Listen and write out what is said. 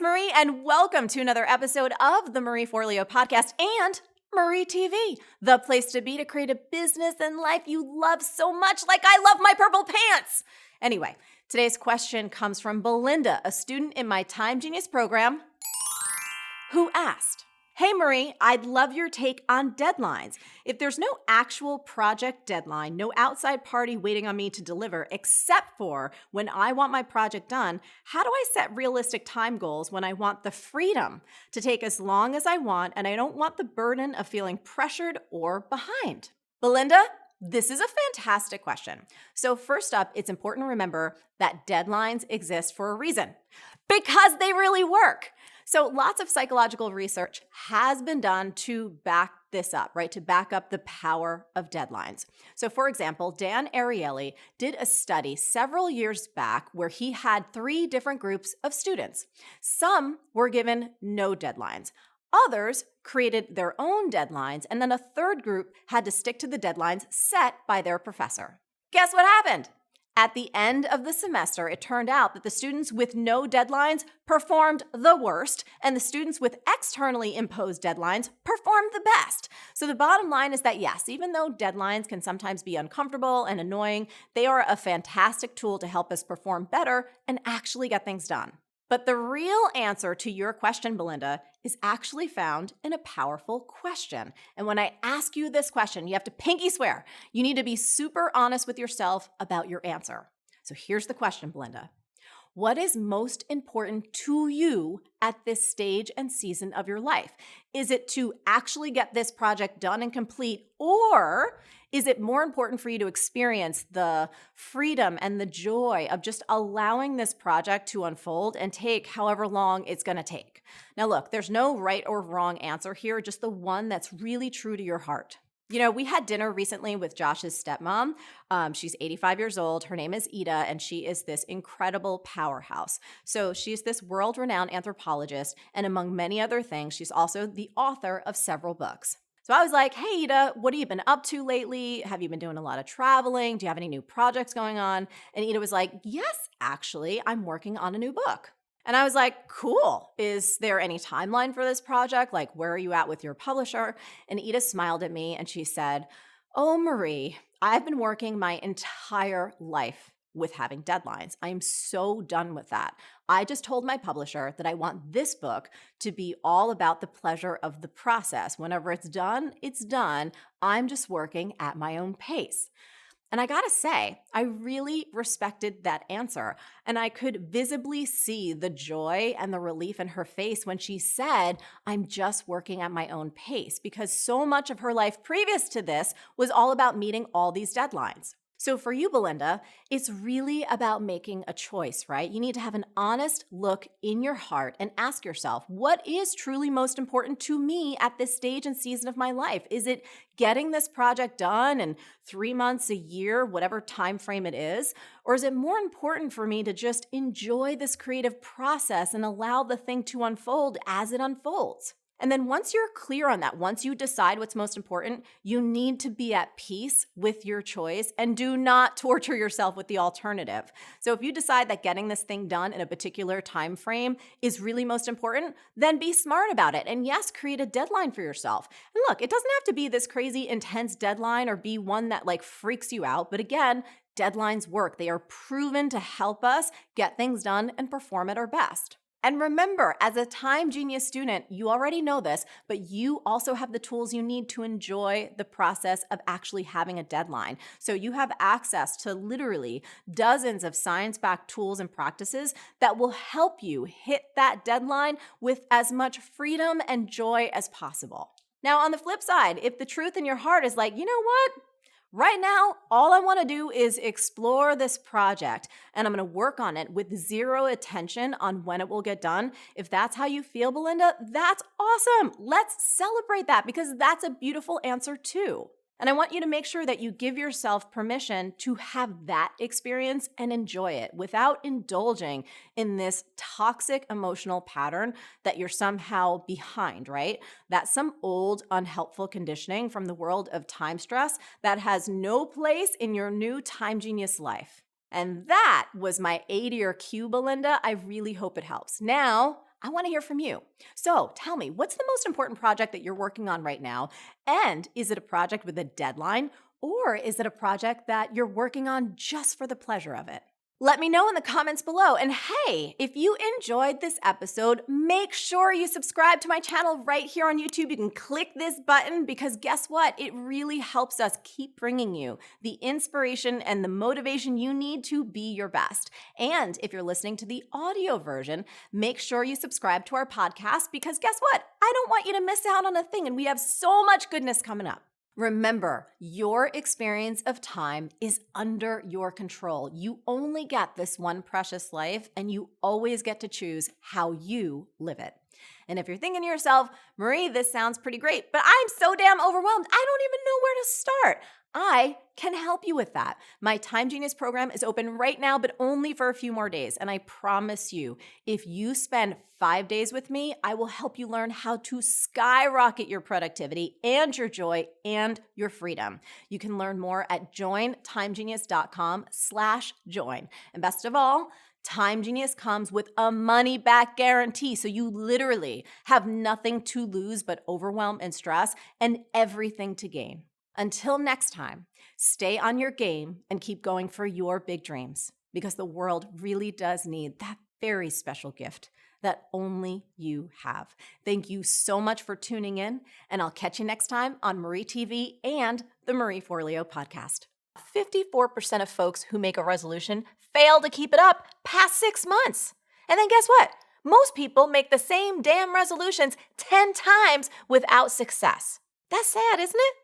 it's Marie, and welcome to another episode of the Marie Forleo podcast and Marie TV, the place to be to create a business and life you love so much, like I love my purple pants. Anyway, today's question comes from Belinda, a student in my Time Genius program, who asked, "Hey Marie, I'd love your take on deadlines. If there's no actual project deadline, no outside party waiting on me to deliver, except for when I want my project done, how do I set realistic time goals when I want the freedom to take as long as I want and I don't want the burden of feeling pressured or behind?" Belinda, this is a fantastic question. So first up, it's important to remember that deadlines exist for a reason, because they really work. So lots of psychological research has been done to back this up, right? To back up the power of deadlines. So for example, Dan Ariely did a study several years back where he had 3 different groups of students. Some were given no deadlines. Others created their own deadlines, and then a third group had to stick to the deadlines set by their professor. Guess what happened? At the end of the semester, it turned out that the students with no deadlines performed the worst, and the students with externally imposed deadlines performed the best. So the bottom line is that yes, even though deadlines can sometimes be uncomfortable and annoying, they are a fantastic tool to help us perform better and actually get things done. But the real answer to your question, Belinda, is actually found in a powerful question. And when I ask you this question, you have to pinky swear. You need to be super honest with yourself about your answer. So here's the question, Belinda. What is most important to you at this stage and season of your life? Is it to actually get this project done and complete, or is it more important for you to experience the freedom and the joy of just allowing this project to unfold and take however long it's going to take? Now, look, there's no right or wrong answer here, just the one that's really true to your heart. You know, we had dinner recently with Josh's stepmom. She's 85 years old. Her name is Ida, and she is this incredible powerhouse. So she's this world-renowned anthropologist, and among many other things, she's also the author of several books. So I was like, "Hey, Ida, what have you been up to lately? Have you been doing a lot of traveling? Do you have any new projects going on?" And Ida was like, "Yes, actually, I'm working on a new book." And I was like, "Cool. Is there any timeline for this project? Like, where are you at with your publisher?" And Ida smiled at me and she said, "Oh, Marie, I've been working my entire life with having deadlines. I am so done with that. I just told my publisher that I want this book to be all about the pleasure of the process. Whenever it's done, it's done. I'm just working at my own pace." And I gotta say, I really respected that answer. And I could visibly see the joy and the relief in her face when she said, "I'm just working at my own pace," because so much of her life previous to this was all about meeting all these deadlines. So for you, Belinda, it's really about making a choice, right? You need to have an honest look in your heart and ask yourself, what is truly most important to me at this stage and season of my life? Is it getting this project done in 3 months, a year, whatever time frame it is? Or is it more important for me to just enjoy this creative process and allow the thing to unfold as it unfolds? And then once you're clear on that, once you decide what's most important, you need to be at peace with your choice and do not torture yourself with the alternative. So if you decide that getting this thing done in a particular time frame is really most important, then be smart about it. And yes, create a deadline for yourself. And look, it doesn't have to be this crazy intense deadline or be one that like freaks you out. But again, deadlines work. They are proven to help us get things done and perform at our best. And remember, as a Time Genius student, you already know this, but you also have the tools you need to enjoy the process of actually having a deadline. So you have access to literally dozens of science-backed tools and practices that will help you hit that deadline with as much freedom and joy as possible. Now, on the flip side, if the truth in your heart is like, you know what? Right now, all I want to do is explore this project, and I'm going to work on it with zero attention on when it will get done. If that's how you feel, Belinda, that's awesome. Let's celebrate that because that's a beautiful answer too. And I want you to make sure that you give yourself permission to have that experience and enjoy it without indulging in this toxic emotional pattern that you're somehow behind, right? That's some old, unhelpful conditioning from the world of time stress that has no place in your new Time Genius life. And that was my 8-year cue, Belinda. I really hope it helps. Now, I want to hear from you. So tell me, what's the most important project that you're working on right now? And is it a project with a deadline, or is it a project that you're working on just for the pleasure of it? Let me know in the comments below. And hey, if you enjoyed this episode, make sure you subscribe to my channel right here on YouTube. You can click this button because guess what? It really helps us keep bringing you the inspiration and the motivation you need to be your best. And if you're listening to the audio version, make sure you subscribe to our podcast because guess what? I don't want you to miss out on a thing, and we have so much goodness coming up. Remember, your experience of time is under your control. You only get this one precious life, and you always get to choose how you live it. And if you're thinking to yourself, Marie, this sounds pretty great, but I'm so damn overwhelmed, I don't even know where to start. I can help you with that. My Time Genius program is open right now, but only for a few more days. And I promise you, if you spend 5 days with me, I will help you learn how to skyrocket your productivity and your joy and your freedom. You can learn more at jointimegenius.com/join. And best of all, Time Genius comes with a money-back guarantee, so you literally have nothing to lose but overwhelm and stress and everything to gain. Until next time, stay on your game and keep going for your big dreams because the world really does need that very special gift that only you have. Thank you so much for tuning in, and I'll catch you next time on Marie TV and the Marie Forleo podcast. 54% of folks who make a resolution fail to keep it up past 6 months. And then guess what? Most people make the same damn resolutions 10 times without success. That's sad, isn't it?